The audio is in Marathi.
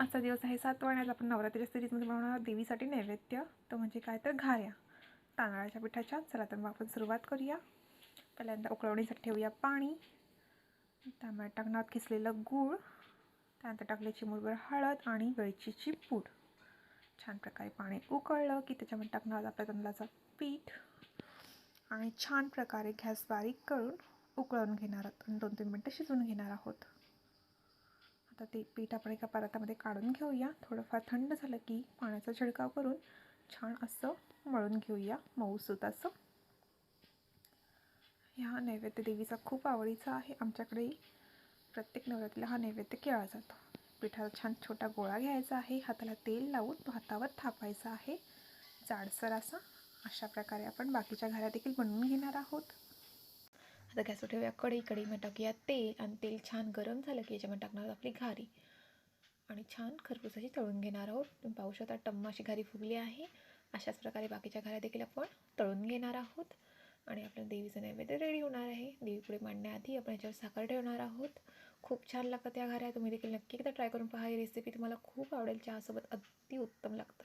आजचा दिवस आहे सातवाड. आज आपण नवरात्रीच्या सिरीजमध्ये बनवणार देवीसाठी नैवेद्य, तो म्हणजे काय तर घाऱ्या तांदळाच्या पिठाच्या. चला तर मग आपण सुरुवात करूया. पहिल्यांदा उकळवणीसाठी ठेवूया पाणी. त्यामुळे टाकणार किसलेलं गूळ, त्यानंतर टाकले चिमूटभर हळद आणि वेलचीची पूड. छान प्रकारे पाणी उकळलं की त्याच्यामध्ये टाकणार आपल्या तांदळाचं पीठ आणि छान प्रकारे गॅस बारीक करून उकळवून घेणार आहोत आणि 2-3 मिनटं शिजवून घेणार आहोत. आता ते पीठ आपण एका परातामध्ये काढून घेऊया. थोडंफार थंड झालं की पाण्याचा छिडकाव करून छान असं मळून घेऊया, मऊसूत असं. ह्या नैवेद्य देवीचा खूप आवडीचा आहे. आमच्याकडे प्रत्येक नवरात्रीला हा नैवेद्य केला जातो. पिठाचा छान छोटा गोळा घ्यायचा आहे, हाताला तेल लावून तो हातावर थापायचा आहे जाडसर असा. अशा प्रकारे आपण बाकीच्या घाऱ्या देखील बनवून घेणार आहोत. आता गॅसवर ठेवूया कढई. कढईमध्ये टाकूया तेल आणि तेल छान गरम झालं की याच्यामध्ये टाकणार आपली घारी आणि छान खरपूस तळून घेणार आहोत. तुम्ही पाहू शकता टम्म अशी घारी फुगली आहे. अशाच प्रकारे बाकीच्या घाऱ्या देखील आपण तळून घेणार आहोत आणि आपल्या देवीचं नैवेद्य रेडी होणार आहे. देवीपुढे मांडण्याआधी आपण याच्यावर साखर ठेवणार आहोत. खूप छान लागतात त्या घाऱ्या. तुम्ही देखील नक्की एकदा ट्राय करून पहा. ही रेसिपी तुम्हाला खूप आवडेल. चहासोबत अगदी उत्तम लागतं.